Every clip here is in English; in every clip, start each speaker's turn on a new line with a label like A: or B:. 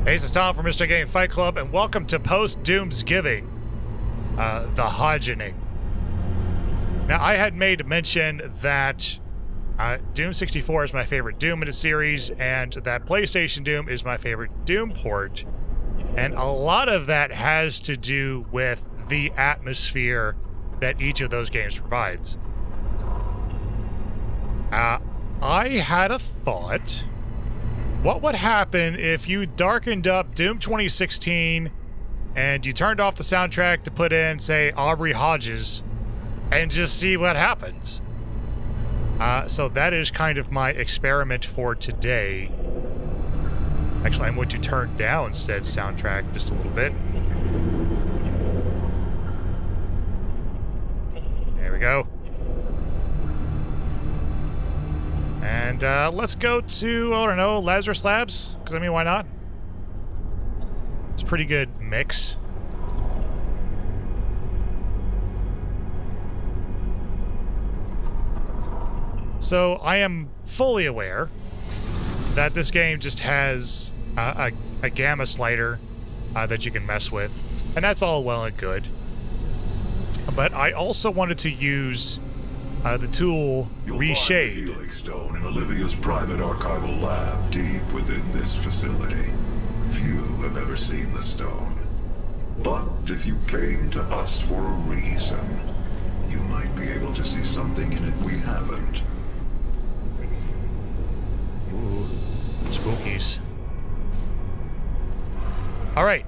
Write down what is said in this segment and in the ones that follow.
A: Hey, this is Tom from Mr. Game Fight Club, and welcome to Post-Doomsgiving, the Hodgening. Now, I had made mention that Doom 64 is my favorite Doom in the series, and that PlayStation Doom is my favorite Doom port, and a lot of that has to do with the atmosphere that each of those games provides. I had a thought. What would happen if you darkened up Doom 2016 and you turned off the soundtrack to put in, say, Aubrey Hodges and just see what happens? So that is kind of my experiment for today. Actually, I'm going to turn down said soundtrack just a little bit. There we go. And let's go to, I don't know, Lazarus Labs, because I mean, why not? It's a pretty good mix. So I am fully aware that this game just has a gamma slider that you can mess with, and that's all well and good. But I also wanted to use the tool Reshade.
B: You'll find the Helix Stone in Olivia's private archival lab deep within this facility. Few have ever seen the stone. But if you came to us for a reason, you might be able to see something in it we haven't.
A: Ooh, spookies. Alright,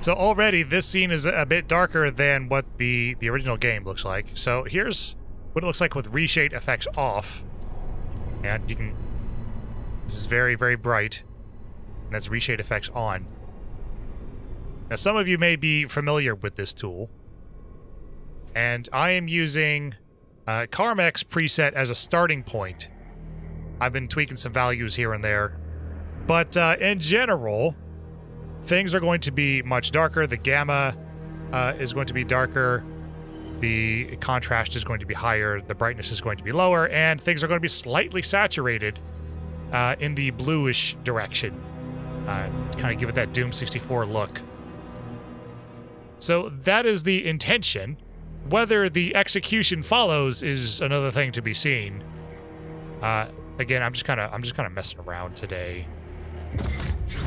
A: so already this scene is a bit darker than what the original game looks like. So here's what it looks like with reshade effects off. And you can... This is very, very bright. And that's reshade effects on. Now, some of you may be familiar with this tool. And I am using Carmex preset as a starting point. I've been tweaking some values here and there. But in general, things are going to be much darker. The gamma is going to be darker. The contrast is going to be higher, the brightness is going to be lower, and things are going to be slightly saturated in the bluish direction. Kind of give it that Doom 64 look. So that is the intention. Whether the execution follows is another thing to be seen. Again, I'm just kind of messing around today.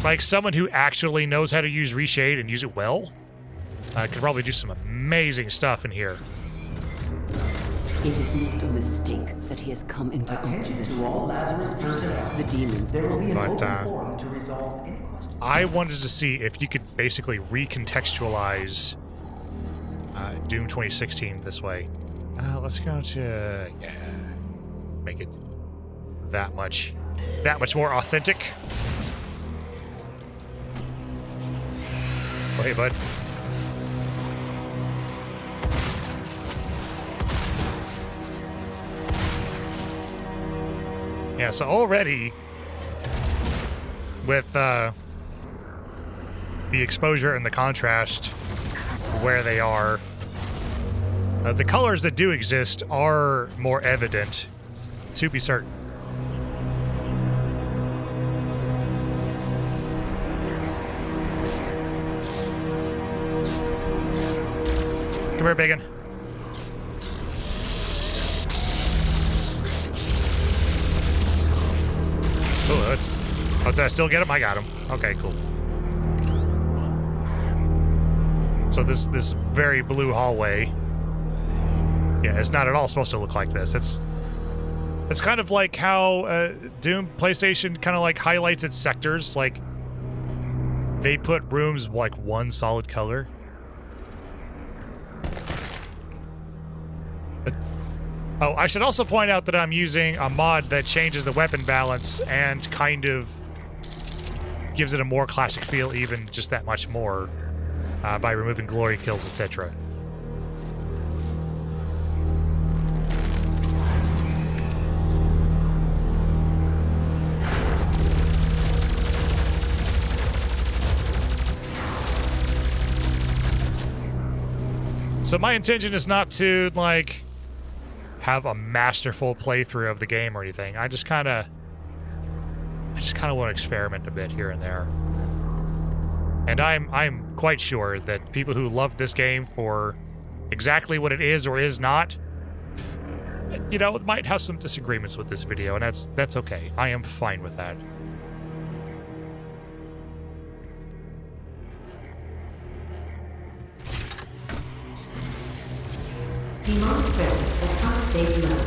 A: Like someone who actually knows how to use reshade and use it well. Could probably do some amazing stuff in here.
C: It is not a mistake that he has come into
D: Attention to all Lazarus personnel.
C: the demons.
D: There will be an
A: But,
D: open forum to resolve any questions.
A: I wanted to see if you could basically recontextualize Doom 2016 this way. Let's go to, yeah, make it that much more authentic. Oh, hey, bud. Yeah, so already with the exposure and the contrast where they are, the colors that do exist are more evident, to be certain. Come here, Bacon. Oh, that's... Oh, did I still get him? I got him. Okay, cool. So this very blue hallway... Yeah, it's not at all supposed to look like this. It's kind of like how Doom PlayStation kind of like highlights its sectors. Like, they put rooms like one solid color. Oh, I should also point out that I'm using a mod that changes the weapon balance and kind of gives it a more classic feel, even just that much more, by removing glory kills, etc. So my intention is not to, like, have a masterful playthrough of the game or anything. I just kind of want to experiment a bit here and there. And I'm quite sure that people who love this game for exactly what it is or is not, you know, might have some disagreements with this video, and that's okay. I am fine with that.
E: Demonic presence at unsafe level.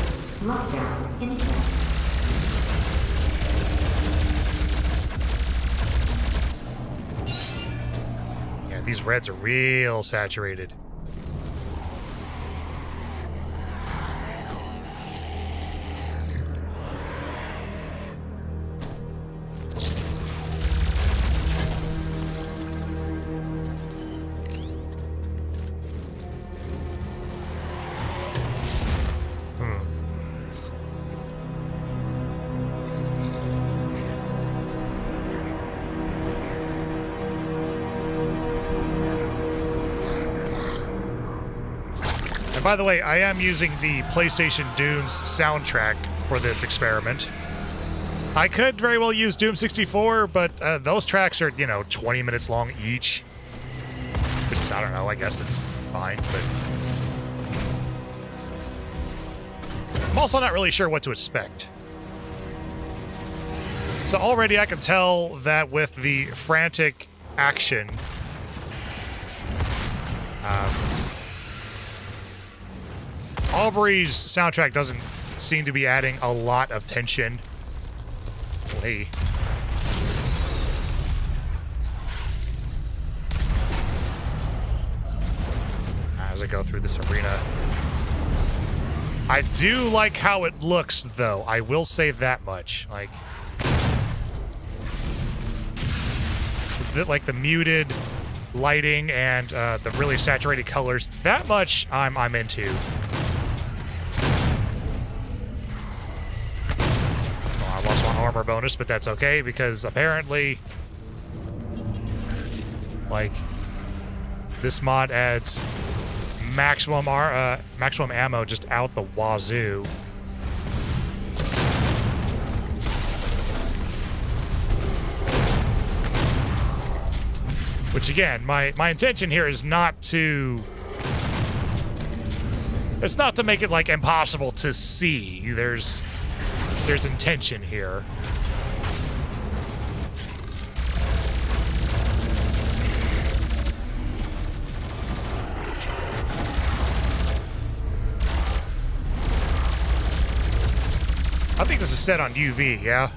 E: Lockdown in effect.
A: Yeah, these reds are real saturated. And by the way, I am using the PlayStation Doom's soundtrack for this experiment. I could very well use Doom 64, but those tracks are, you know, 20 minutes long each. Which, I don't know, I guess it's fine, but... I'm also not really sure what to expect. So already I can tell that with the frantic action... Aubrey's soundtrack doesn't seem to be adding a lot of tension. Hey. As I go through this arena. I do like how it looks, though. I will say that much. Like the muted lighting and the really saturated colors. That much I'm into. Armor bonus, but that's okay because apparently, like, this mod adds maximum ammo just out the wazoo. Which again, my intention here is not to. It's not to make it like impossible to see. There's intention here. I think this is set on UV, yeah?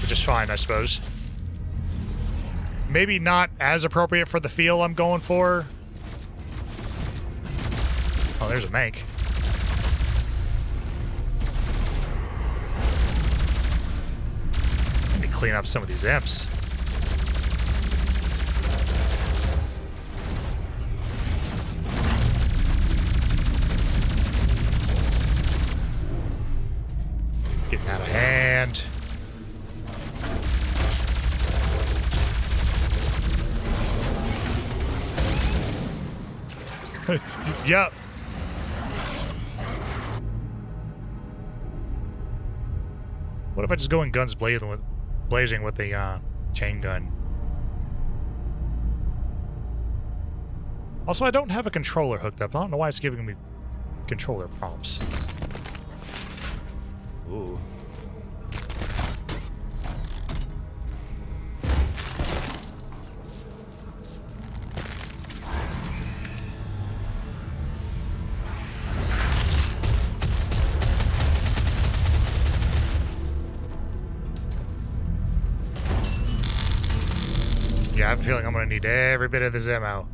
A: Which is fine, I suppose. Maybe not as appropriate for the feel I'm going for. Oh, there's a Mank. Clean up some of these imps. Getting out of hand. Yep. What if I just go in guns blazing with the chain gun? Also, I don't have a controller hooked up. I don't know why it's giving me controller prompts. Ooh. Yeah, I have a feeling I'm going to need every bit of this ammo.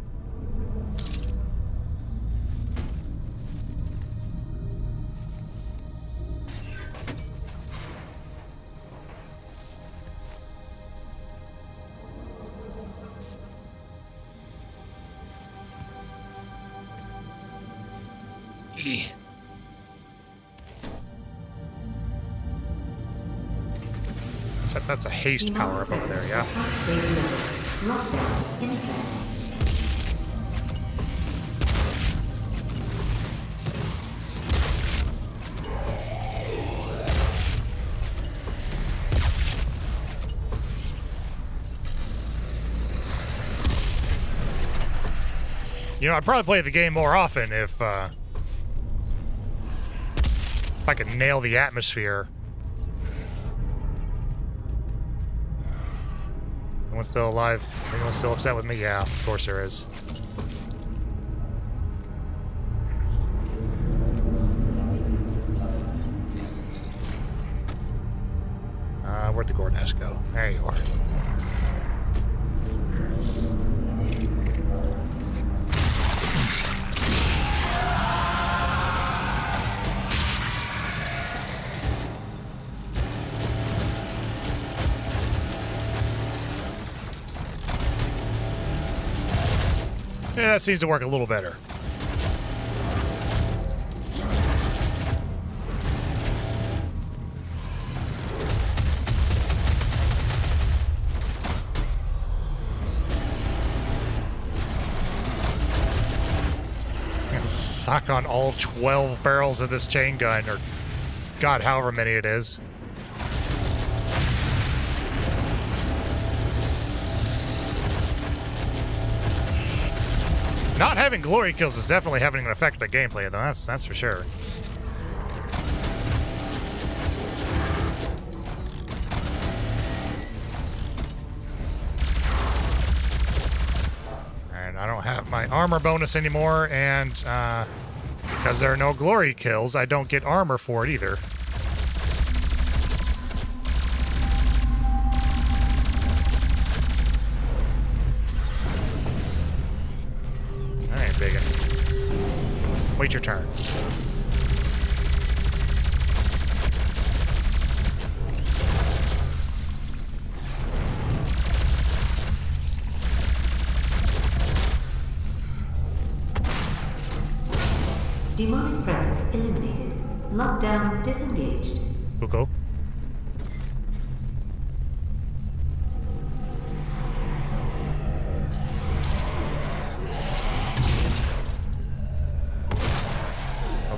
A: So that's a haste power up over there, yeah?
E: Lockdown in effect.
A: You know, I'd probably play the game more often if I could nail the atmosphere. Anyone still alive? Anyone still upset with me? Yeah, of course there is. Where'd the Gordon go? There you are. Yeah, that seems to work a little better. Sock on all 12 barrels of this chain gun, or God, however many it is. Not having glory kills is definitely having an effect on the gameplay, though. That's for sure. And I don't have my armor bonus anymore, and because there are no glory kills, I don't get armor for it either. Wait your turn.
E: Demonic presence eliminated. Lockdown disengaged.
A: Cool.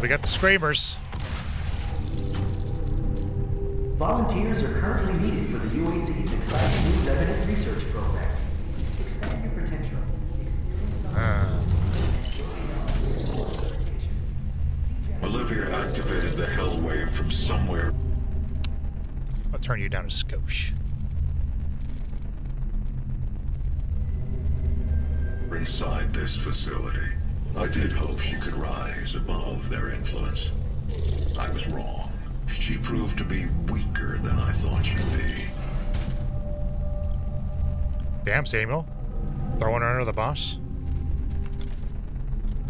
A: We got the screamers.
D: Volunteers are currently needed for the UAC's exciting new Revenant research program. Expand your potential. Experience
B: Olivia activated the hell wave from somewhere.
A: I'll turn you down a skosh.
B: Inside this facility. I did hope she could rise above their influence. I was wrong. She proved to be weaker than I thought she'd be.
A: Damn, Samuel. Throwing her under the bus.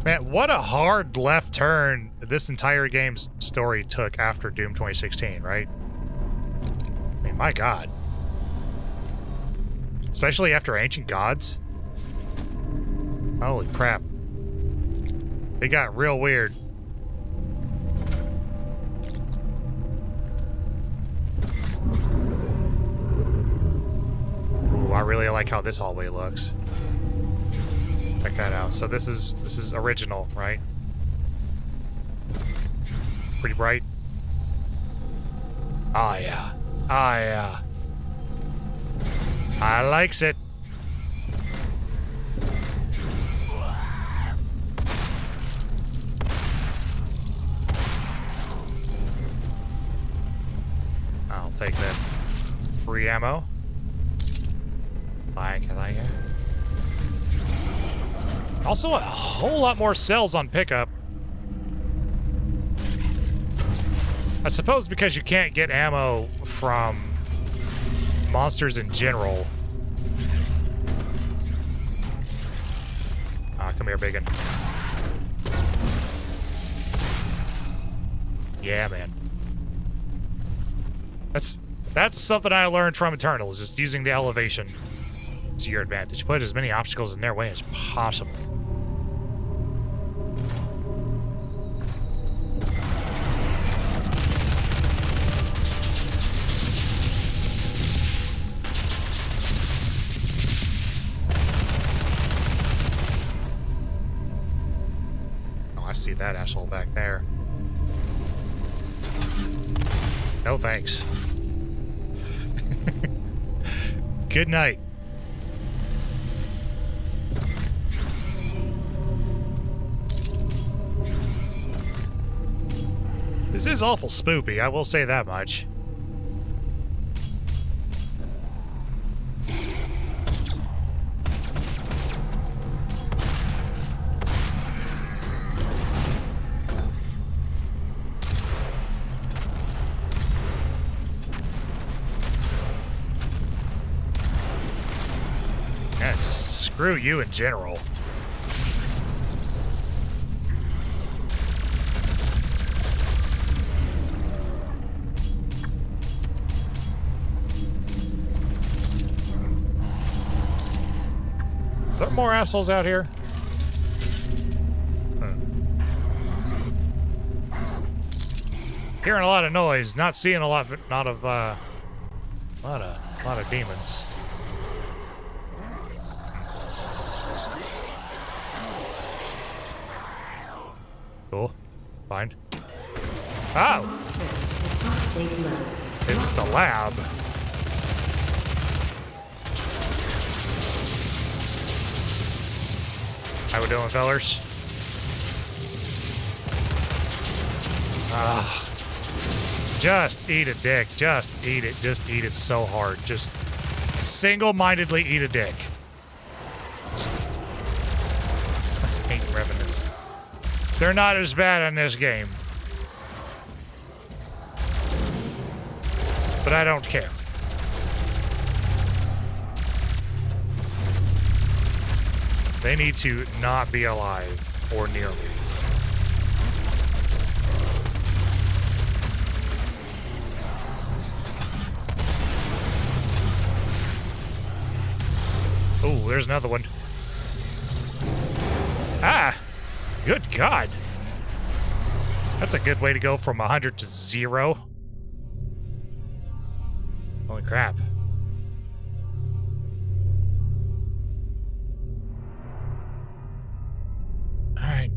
A: Man, what a hard left turn this entire game's story took after Doom 2016, right? I mean, my God. Especially after Ancient Gods. Holy crap. It got real weird. Ooh, I really like how this hallway looks. Check that out. So this is original, right? Pretty bright. Oh yeah. Oh yeah. I likes it. I'll take that free ammo. Like it. Also, a whole lot more cells on pickup. I suppose because you can't get ammo from monsters in general. Ah, come here, biggin. Yeah, man. That's something I learned from Eternal, is just using the elevation to your advantage. Put as many obstacles in their way as possible. Oh, I see that asshole back there. No thanks. Good night. This is awful spoopy, I will say that much. Yeah, just screw you in general. Are there more assholes out here? Hearing a lot of noise, not seeing a lot of demons. Cool. Fine. Oh! It's the lab. How we doing, fellers? Ah. Just eat a dick. Just eat it. Just eat it so hard. Just single-mindedly eat a dick. I hate revenants. They're not as bad in this game. But I don't care. They need to not be alive or near me. Oh, there's another one. Ah! Good God. That's a good way to go from 100 to 0. Holy crap. Alright.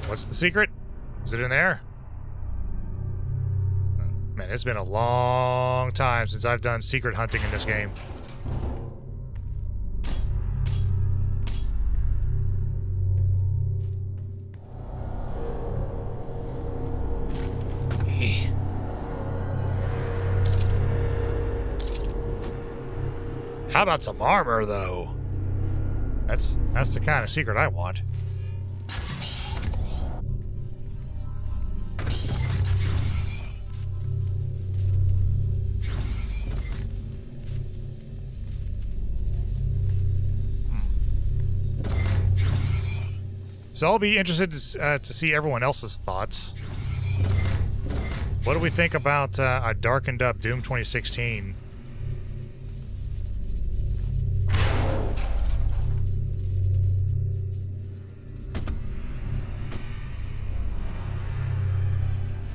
A: What's the secret? Is it in there? Man, it's been a long time since I've done secret hunting in this game. How about some armor, though? That's the kind of secret I want. So I'll be interested to see everyone else's thoughts. What do we think about a darkened up Doom 2016?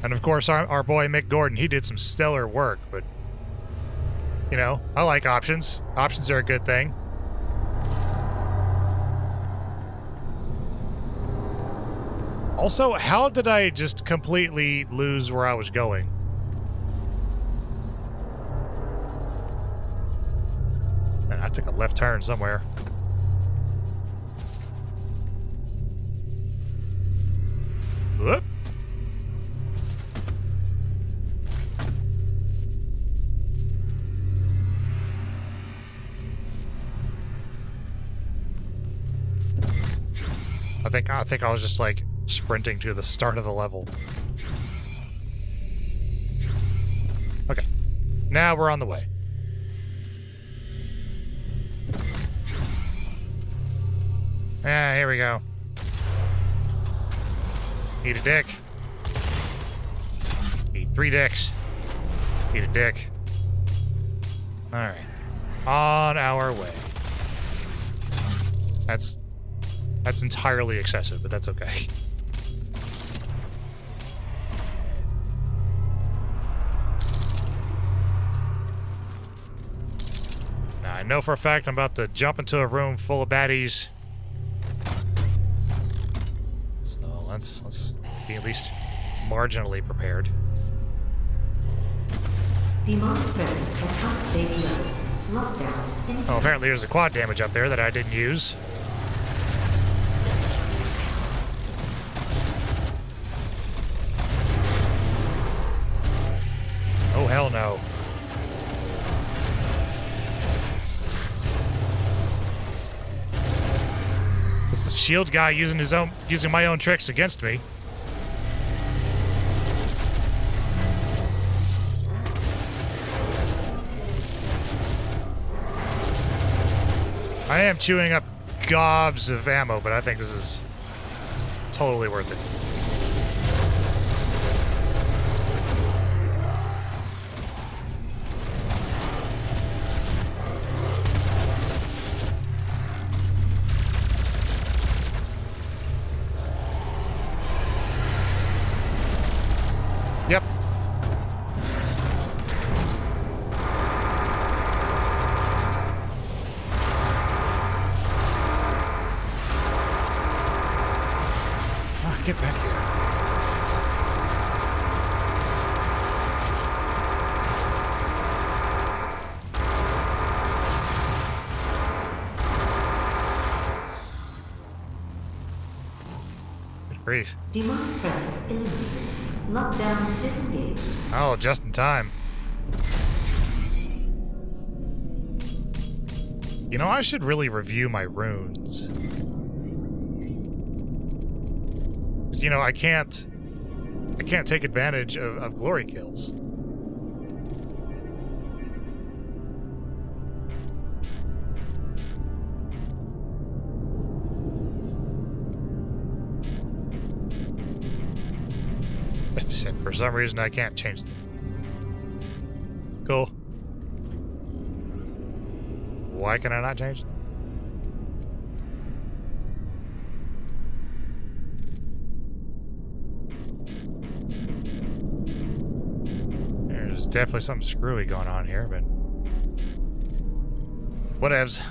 A: And of course, our boy Mick Gordon, he did some stellar work, but, you know, I like options. Options are a good thing. Also, how did I just completely lose where I was going? Man, I took a left turn somewhere. Whoop. I think I was just like sprinting to the start of the level. Okay. Now we're on the way. Ah, here we go. Eat a dick. Eat 3 dicks. Eat a dick. Alright. On our way. That's entirely excessive, but that's okay. Now, I know for a fact I'm about to jump into a room full of baddies. So let's be at least marginally prepared.
E: Demonic presence at unsafe level. Lockdown.
A: Oh, apparently there's a quad damage up there that I didn't use. Oh, hell no. It's the shield guy using my own tricks against me. I am chewing up gobs of ammo, but I think this is totally worth it. Yep. Get back here. Good grief.
E: Demonic presence eliminated. Lockdown disengaged.
A: Oh, just in time. You know, I should really review my runes. You know, I can't take advantage of glory kills. And for some reason I can't change them. Cool. Why can I not change them? There's definitely something screwy going on here, but whatevs.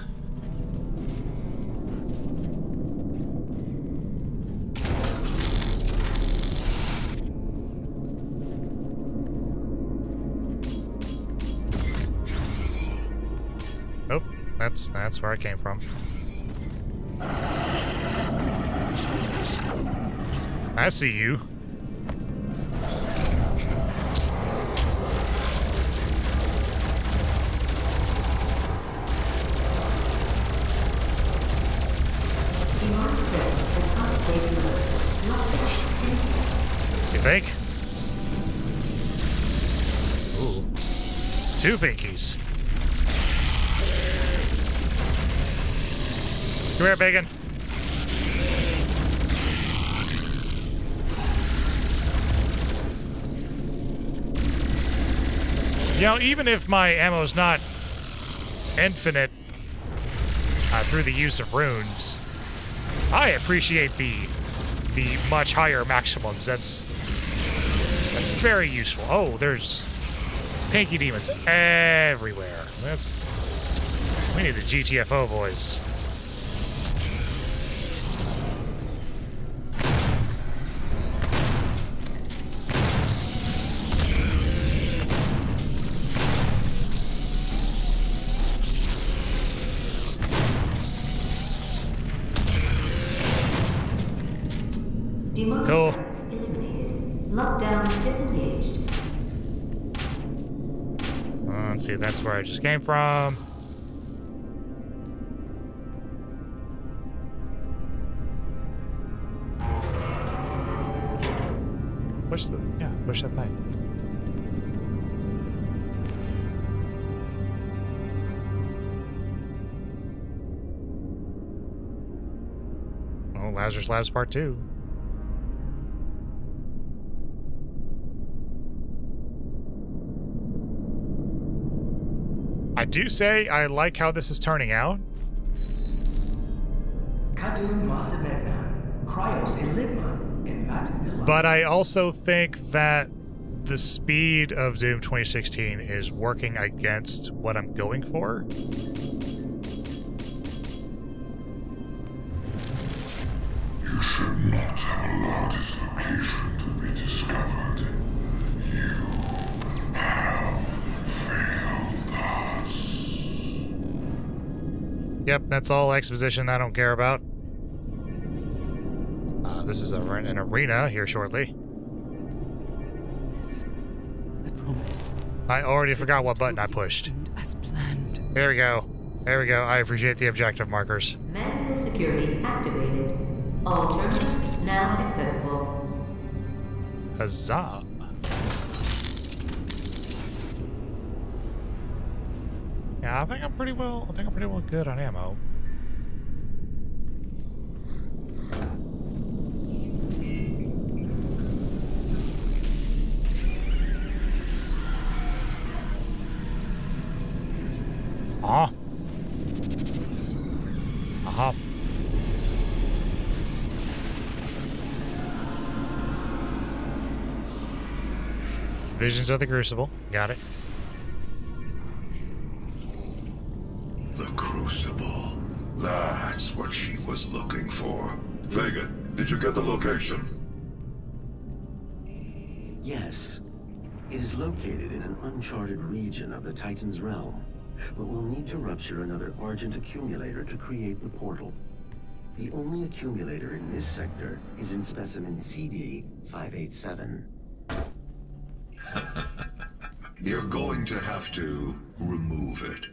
A: Oh, that's where I came from. I see you. You think? Ooh. 2 pinkies. Come here, Bacon. You know, even if my ammo's not infinite through the use of runes, I appreciate the much higher maximums. That's very useful. Oh, there's pinky demons everywhere. We need the GTFO, boys.
E: Demonic
A: Cool.
E: presence eliminated. Lockdown disengaged.
A: Let's see, that's where I just came from. Push the thing. Oh, Lazarus Labs Part 2. I do say I like how this is turning out.
D: Kadun Masabegnan, Cryos Enigma, and Matt Delay.
A: But I also think that the speed of Doom 2016 is working against what I'm going for.
F: should not have allowed his location to be discovered. You have failed us.
A: Yep, that's all exposition I don't care about. This is an arena here shortly.
C: I promise.
A: I already forgot what button I pushed.
C: As planned.
A: There we go. There we go. I appreciate the objective markers.
E: Manual security activated. All terminals now accessible.
A: Huzzah. Yeah, I think I'm pretty well good on ammo. Uh-huh. Uh-huh. Visions of the Crucible. Got it.
B: The Crucible. That's what she was looking for. Vega, did you get the location?
G: Yes. It is located in an uncharted region of the Titan's realm, but we'll need to rupture another Argent accumulator to create the portal. The only accumulator in this sector is in specimen CD-587.
B: You're going to have to remove it.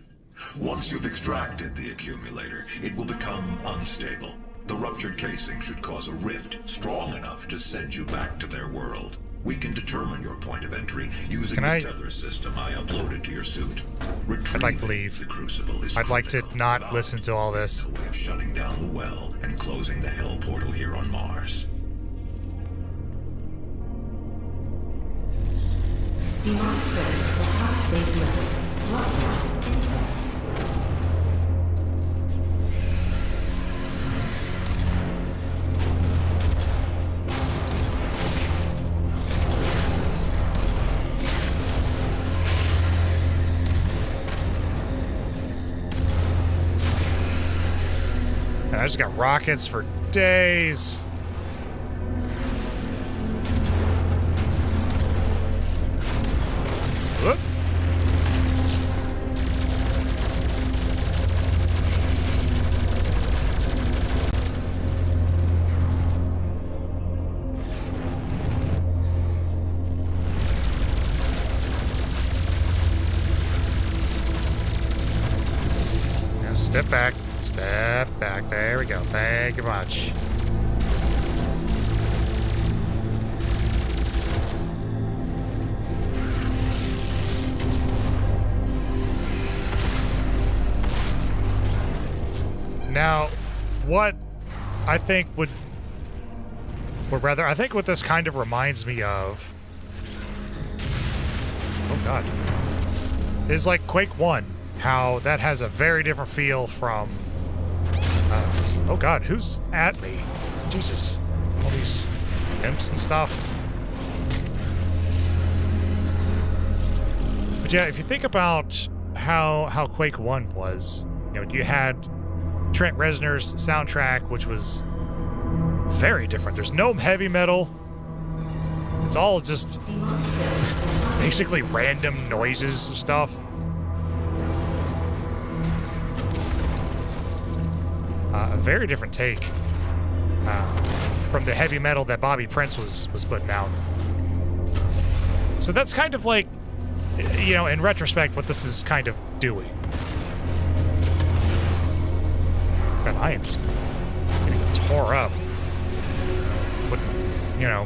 B: Once you've extracted the accumulator, it will become unstable. The ruptured casing should cause a rift strong enough to send you back to their world. We can determine your point of entry using the tether system I uploaded to your suit.
A: I'd like to leave.
B: The Crucible is
A: I'd like to
B: critical.
A: not listen to all this.
B: A way of shutting down the well and closing the Hell portal here on Mars.
E: Demonic presence will not safe level. Lockdown in check.
A: And I just got rockets for days. Whoop. Now step back. Step back. There we go. Thank you much. Now, what I think would, or rather, I think what this kind of reminds me of, oh god, is like Quake 1, how that has a very different feel from, oh god, who's at me? Jesus, all these imps and stuff. But yeah, if you think about how Quake 1 was, you know, you had Trent Reznor's soundtrack, which was very different. There's no heavy metal. It's all just basically random noises and stuff. A very different take from the heavy metal that Bobby Prince was putting out. So that's kind of like, you know, in retrospect, what this is kind of doing. God, I am just getting tore up. But, you know,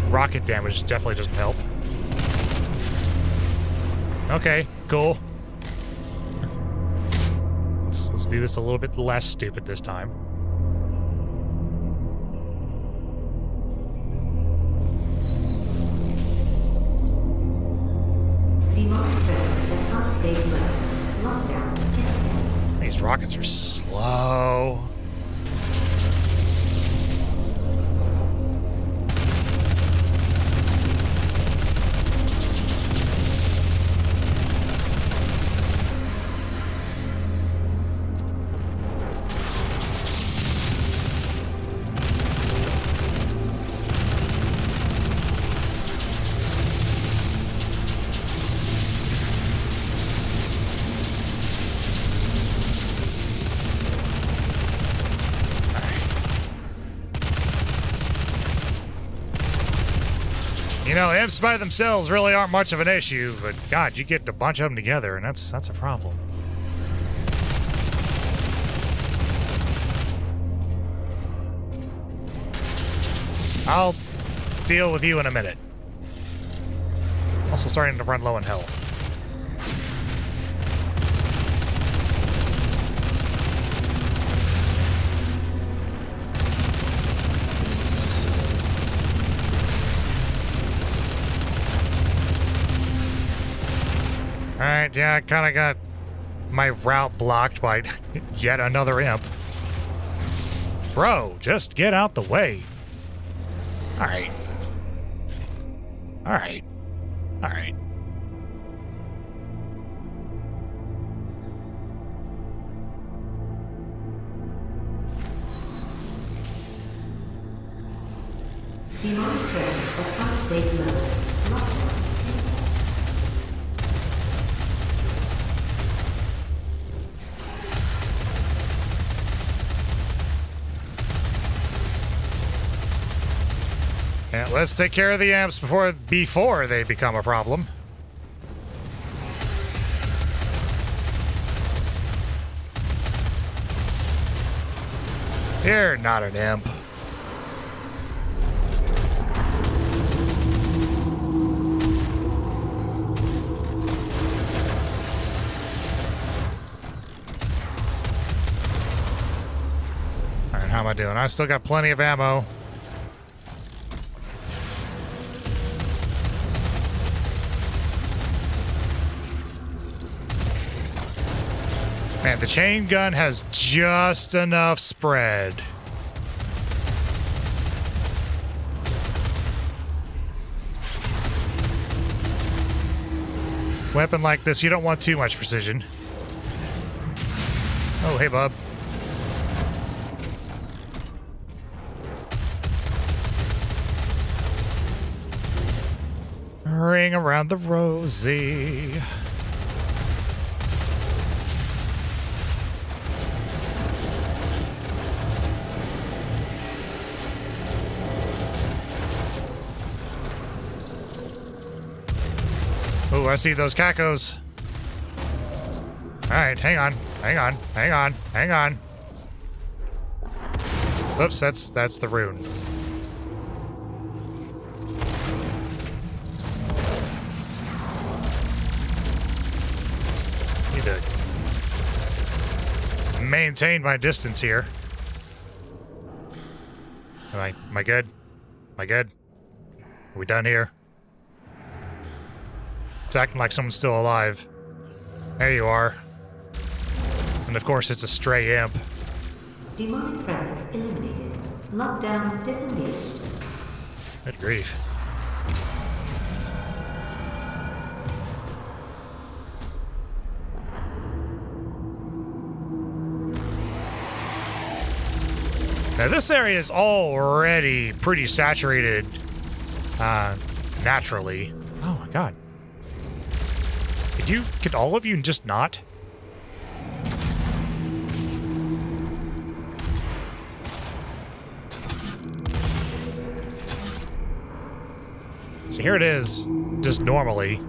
A: rocket damage definitely doesn't help. Okay, cool. Let's do this a little bit less stupid this time.
E: Demonic presence will not safe level. Lockdown.
A: These rockets are slow. know, imps by themselves really aren't much of an issue, but God, you get a bunch of them together, and that's a problem. I'll deal with you in a minute. Also starting to run low in health. Alright, yeah, I kind of got my route blocked by yet another imp. Bro, just get out the way. Alright. Alright. Alright.
E: Demonic presence at unsafe level. Lockdown.
A: Yeah, let's take care of the amps before they become a problem. You're not an imp. Alright, how am I doing? I still got plenty of ammo. Man, the chain gun has just enough spread. Weapon like this, you don't want too much precision. Oh, hey, bub. Ring around the rosy. Oh, I see those cacos. Alright, hang on. Hang on. Hang on. Hang on. Oops, that's the rune. Need to maintain my distance here. Am I good? Am I good? Are we done here? It's acting like someone's still alive. There you are. And of course, it's a stray imp.
E: Demonic presence eliminated. Lockdown disengaged.
A: Good grief. Now this area is already pretty saturated naturally. Oh my god. Could all of you just not? So here it is, just normally.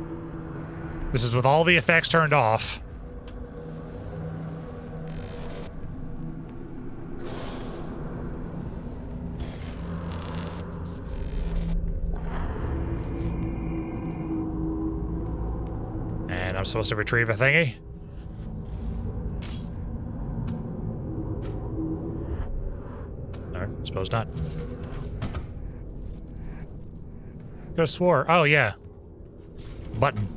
A: This is with all the effects turned off. And I'm supposed to retrieve a thingy? No, suppose not. Could have swore. Oh, yeah. Button.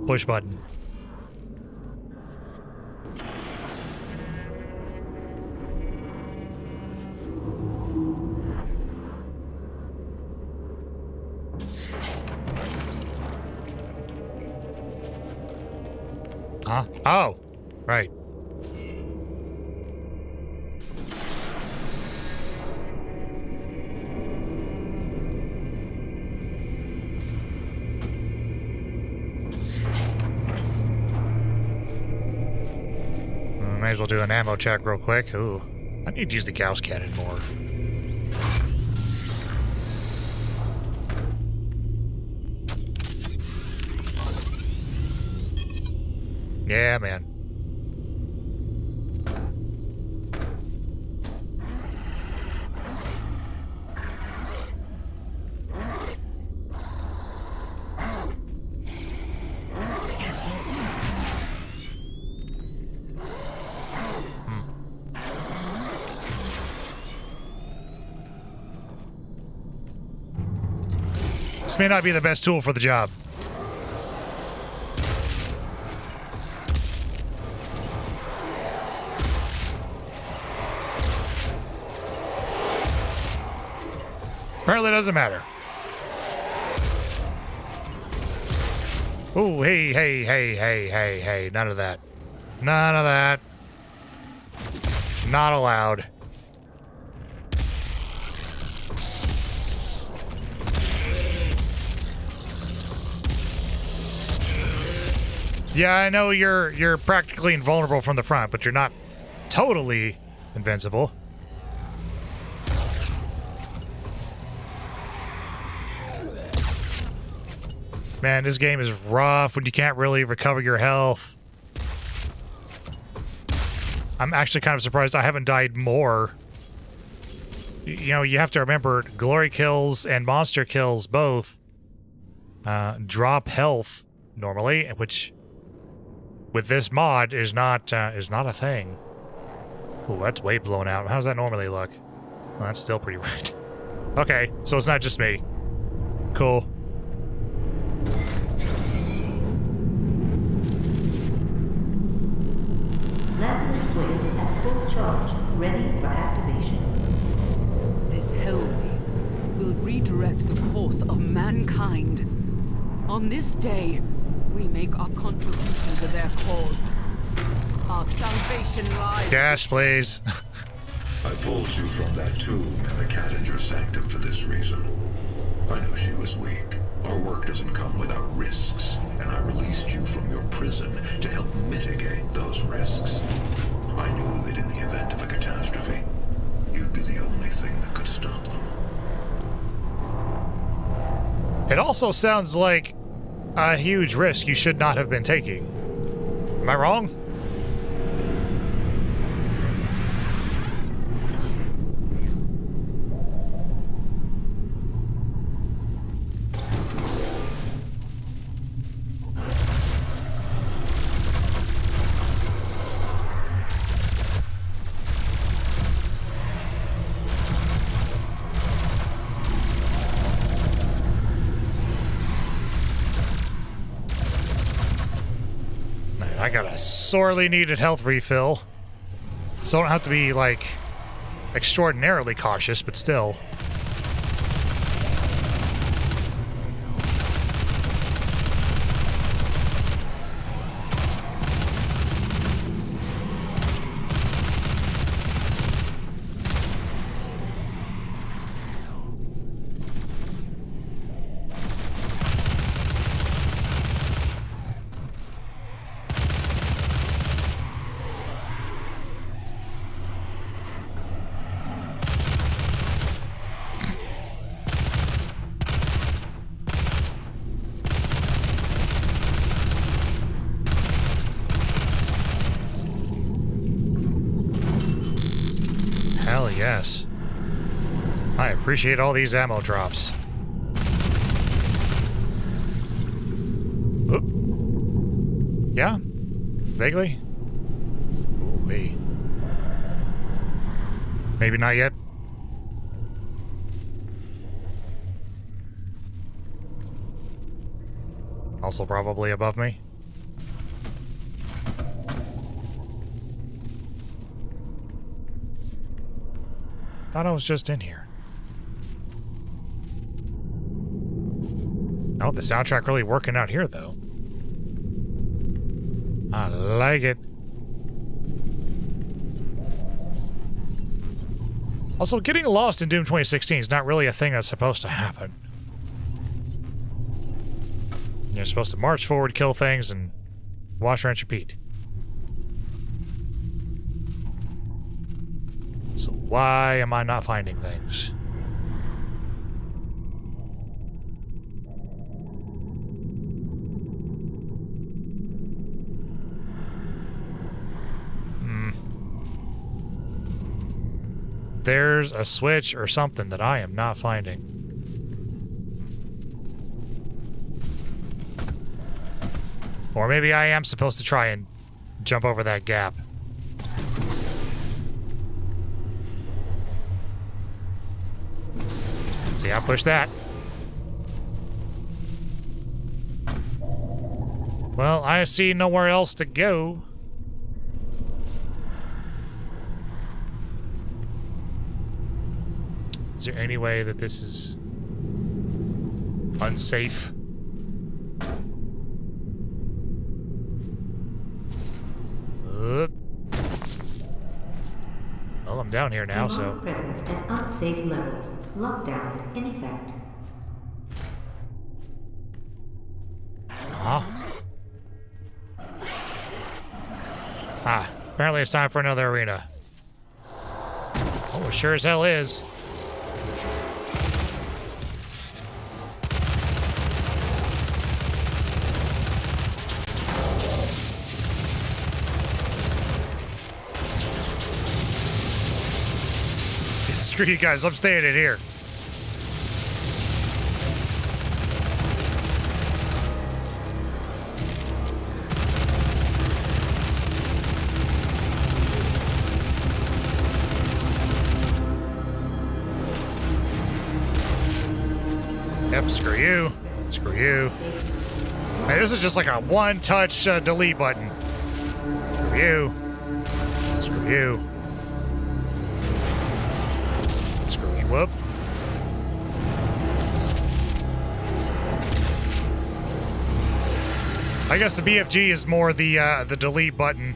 A: Push button. Huh? Oh, right. May as well do an ammo check real quick. Ooh, I need to use the Gauss cannon more. Yeah, man. This may not be the best tool for the job. Apparently it doesn't matter. Oh, hey. None of that. None of that. Not allowed. Yeah, I know you're practically invulnerable from the front, but you're not totally invincible. Man, this game is rough when you can't really recover your health. I'm actually kind of surprised I haven't died more. You know, you have to remember, glory kills and monster kills both drop health normally, which with this mod is not a thing. Ooh, that's way blown out. How does that normally look? Well, that's still pretty red. Okay, so it's not just me. Cool.
E: Lazarus wave at full charge, ready for activation.
H: This hellwave will redirect the course of mankind. On this day, we make our contribution to their cause. Our salvation lies...
A: Gas, please.
B: I pulled you from that tomb in the Cattinger Sanctum for this reason. I knew she was weak. Our work doesn't come without risks, and I released you from your prison to help mitigate those risks. I knew that in the event of a catastrophe, you'd be the only thing that could stop them.
A: It also sounds like a huge risk you should not have been taking. Am I wrong? I got a sorely needed health refill. So I don't have to be, like, extraordinarily cautious, but still. Hell yes. I appreciate all these ammo drops. Oop. Yeah? Vaguely? Ooh-wee. Maybe not yet. Also probably above me. Thought I was just in here. Oh, the soundtrack really working out here, though. I like it. Also, getting lost in Doom 2016 is not really a thing that's supposed to happen. You're supposed to march forward, kill things, and wash, rinse, repeat. So why am I not finding things? there's a switch or something that I am not finding. Or maybe I am supposed to try and jump over that gap. See, I pushed that. Well, I see nowhere else to go. Is there any way that this is unsafe? Well, I'm down here now, so...
E: Presence at unsafe levels. Lockdown in effect.
A: Apparently it's time for another arena. Oh, it sure as hell is. Screw you guys, I'm staying in here. Yep, screw you. Screw you. Hey, this is just like a one-touch delete button. Screw you. Screw you. Screw you up. I guess the BFG is more the delete button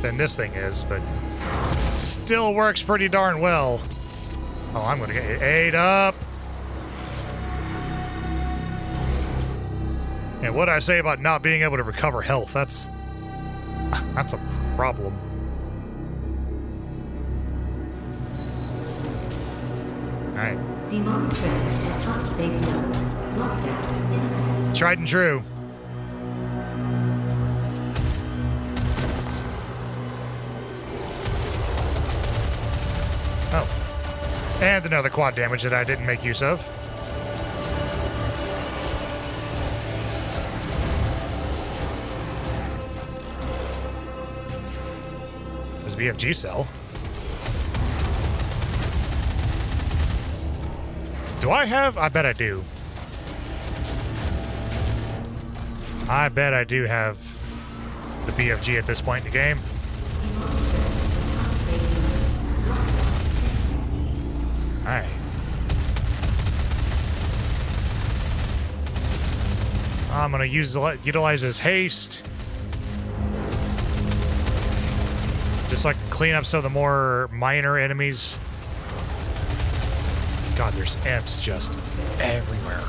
A: than this thing is, but still works pretty darn well. Oh, I'm gonna get ate up. And what I say about not being able to recover health, that's a problem. Alright.
E: Demonic presence at unsafe levels. Lockdown in effect.
A: Tried and true. Oh. And another quad damage that I didn't make use of. BFG cell. Do I have? I bet I do. I bet I do have the BFG at this point in the game. Alright. I'm gonna utilize his haste. Just like clean up some of the more minor enemies. God, there's imps just everywhere.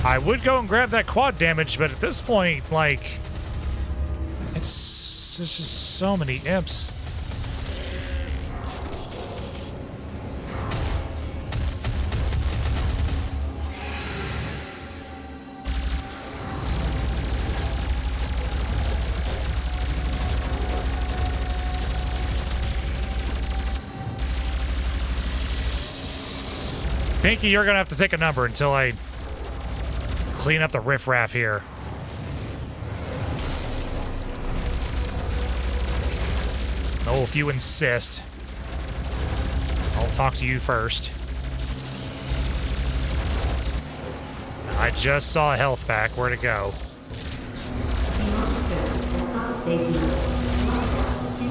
A: I would go and grab that quad damage, but at this point, like, there's just so many imps. Pinky, you're gonna have to take a number until I clean up the riffraff here. Oh, if you insist. I'll talk to you first. I just saw a health pack. Where'd it go?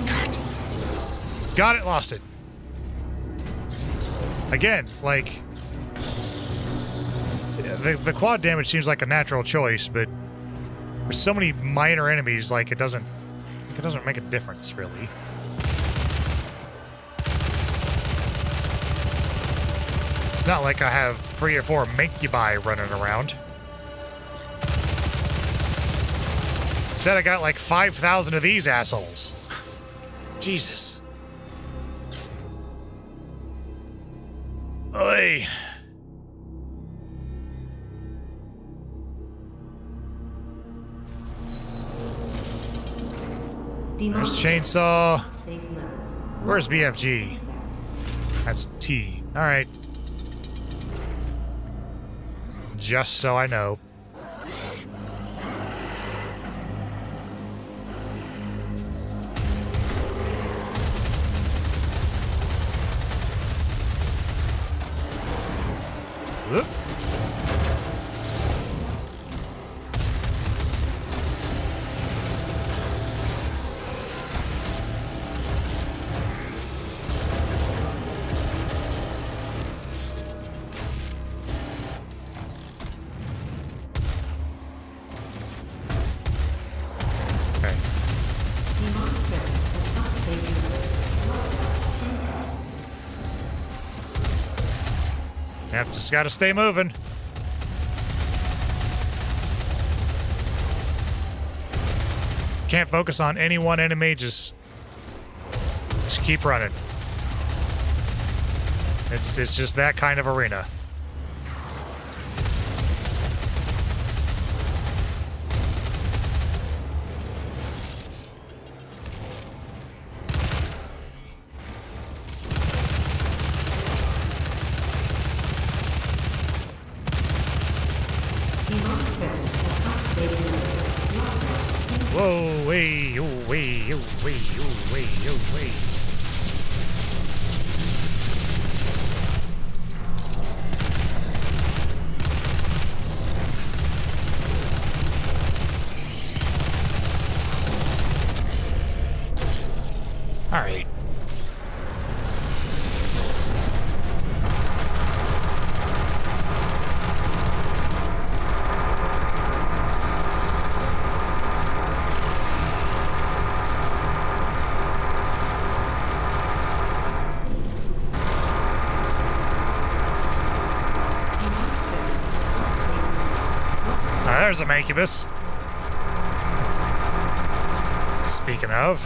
A: God. Got it, lost it. Again, like... The quad damage seems like a natural choice, but there's so many minor enemies, like it doesn't make a difference, really. It's not like I have 3 or 4 Minkubai running around. Instead, I got like 5,000 of these assholes. Jesus. Oi. There's chainsaw.
E: Safe levels.
A: Where's BFG? That's T. Alright. Just so I know. Whoop. Okay.
E: Demonic presence will not save you.
A: Yep, just gotta stay moving. Can't focus on any one enemy, just keep running. It's just that kind of arena.
E: Demonic presence will not save you. Lockdown.
A: Whoa, way, oh, way, oh, way, oh, way, oh, way. All right. There's a Mancubus. Speaking of,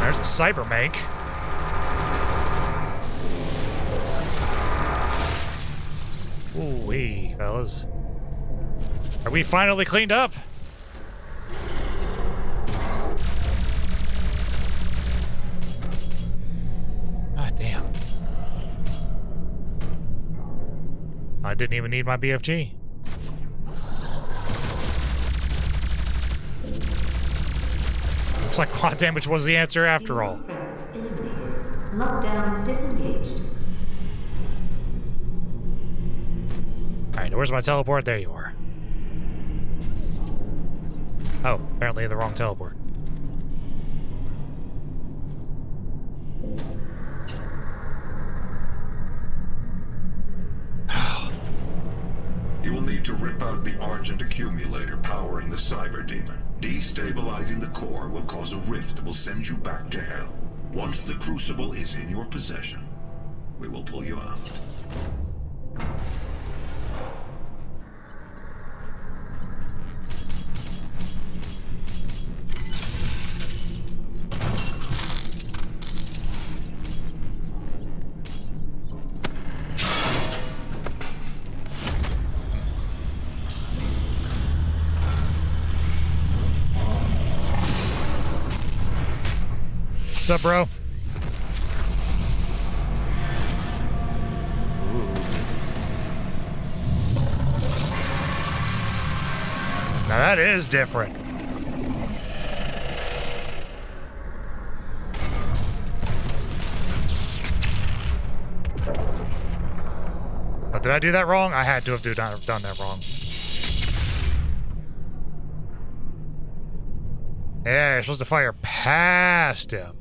A: there's a Cyber Mank. Ooh wee, fellas. Are we finally cleaned up? God damn. I didn't even need my BFG. Looks like quad damage was the answer after all.
E: Presence eliminated. Lockdown disengaged.
A: Alright, where's my teleport? There you are. Oh, apparently the wrong teleport.
B: You will need to rip out the Argent accumulator powering the Cyber Demon. Destabilizing the core will cause a rift that will send you back to hell. Once the Crucible is in your possession, we will pull you out.
A: What's up, bro? Now that is different. Oh, did I do that wrong? I had to have done that wrong. Yeah, you're supposed to fire past him.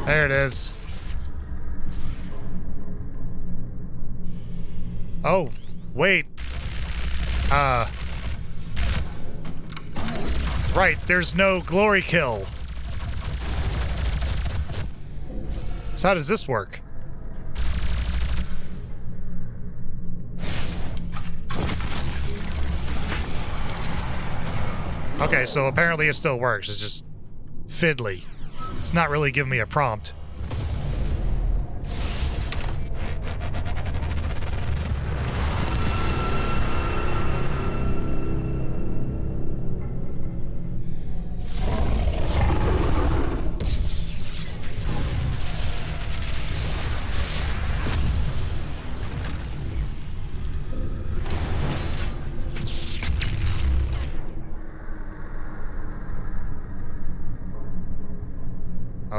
A: There it is. Oh, wait. Right, there's no glory kill. So how does this work? Okay, so apparently it still works. It's just fiddly. It's not really giving me a prompt.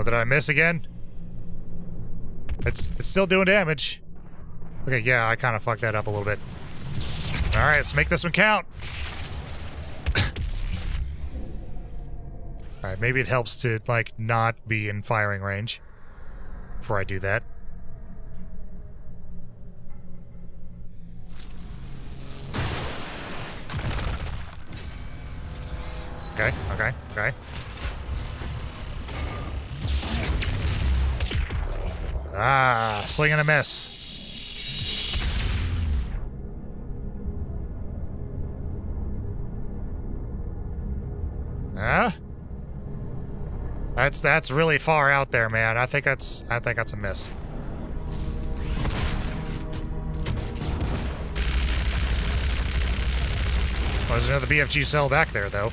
A: Oh, did I miss again? It's still doing damage. Okay, yeah, I kind of fucked that up a little bit. All right, let's make this one count. All right, maybe it helps to, like, not be in firing range before I do that. Okay, okay, okay. Ah, swing and a miss. Huh? That's really far out there, man. I think that's a miss. Oh, there's another BFG cell back there, though.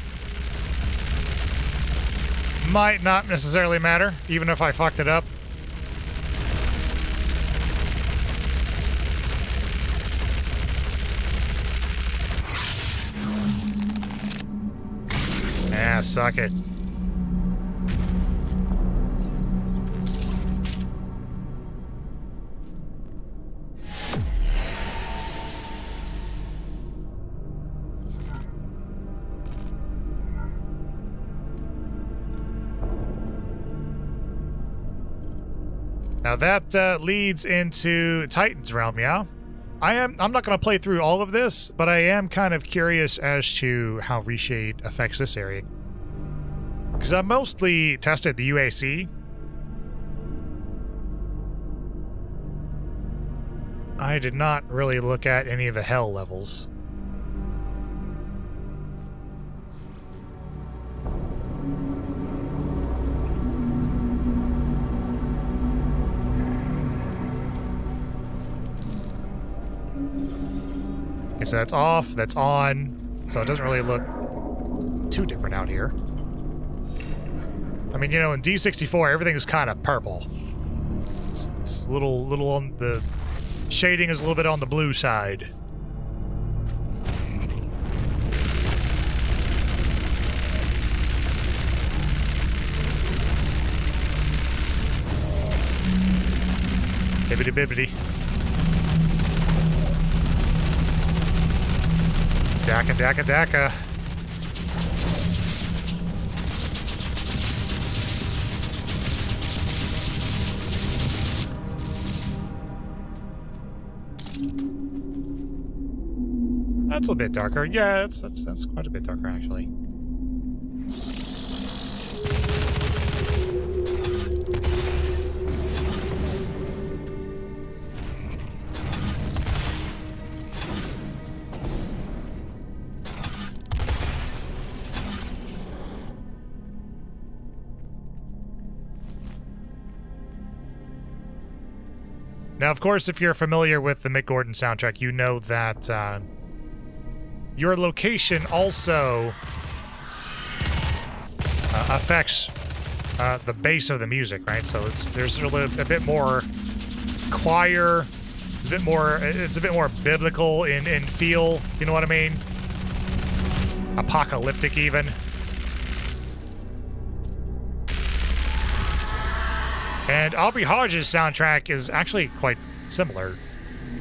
A: Might not necessarily matter, even if I fucked it up. Ah, suck it. Now that leads into Titan's realm, yeah? I'm not going to play through all of this, but I am kind of curious as to how Reshade affects this area. Because I mostly tested the UAC. I did not really look at any of the hell levels. Okay, so that's off, that's on, so it doesn't really look too different out here. I mean, you know, in D64, everything is kind of purple. It's a little on the... Shading is a little bit on the blue side. Bibbidi bibbidi. Daka daka daka. That's a bit darker. Yeah, that's quite a bit darker actually. Now, of course, if you're familiar with the Mick Gordon soundtrack, you know that your location also affects the bass of the music, right? So there's a bit more choir, it's a bit more biblical in feel, you know what I mean? Apocalyptic even. And Aubrey Hodges' soundtrack is actually quite similar,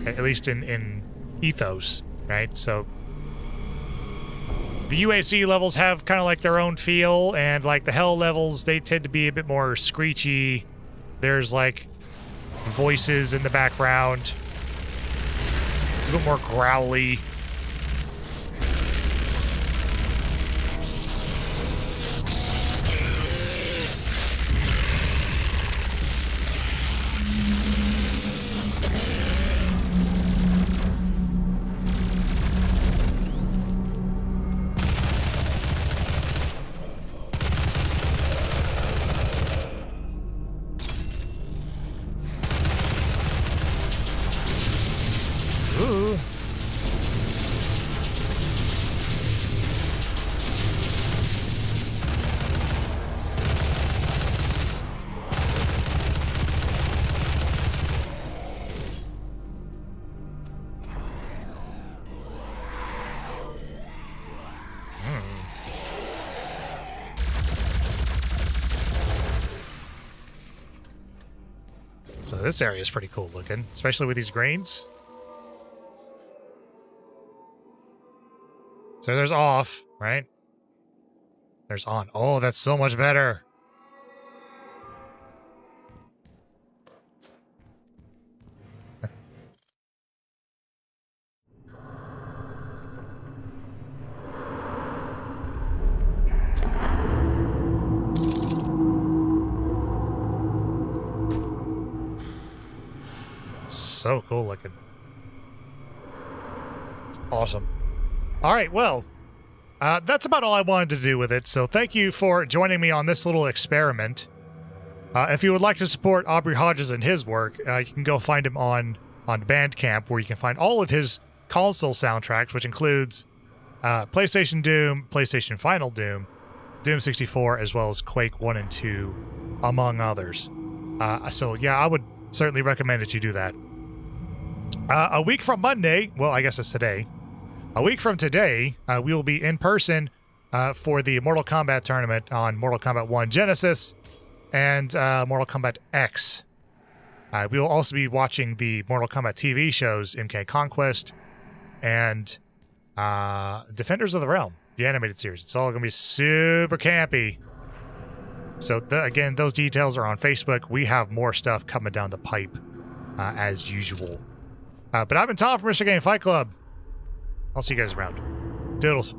A: at least in ethos, right? So the UAC levels have kind of like their own feel, and like the hell levels, they tend to be a bit more screechy. There's like voices in the background. It's a bit more growly. Ooh. So this area is pretty cool looking, especially with these grains. So there's off, right? There's on. Oh, that's so much better. So cool looking. It's awesome. All right, well, that's about all I wanted to do with it. So thank you for joining me on this little experiment. If you would like to support Aubrey Hodges and his work, you can go find him on Bandcamp, where you can find all of his console soundtracks, which includes PlayStation Doom, PlayStation Final Doom, Doom 64, as well as Quake 1 and 2, among others. So yeah, I would certainly recommend that you do that. A week from Monday, well, I guess it's today. A week from today, we will be in person for the Mortal Kombat tournament on Mortal Kombat 1 Genesis and Mortal Kombat X. We will also be watching the Mortal Kombat TV shows, MK Conquest and Defenders of the Realm, the animated series. It's all going to be super campy. So, again, those details are on Facebook. We have more stuff coming down the pipe as usual. But I've been Tom from Mr. Game Fight Club. I'll see you guys around. Doodles.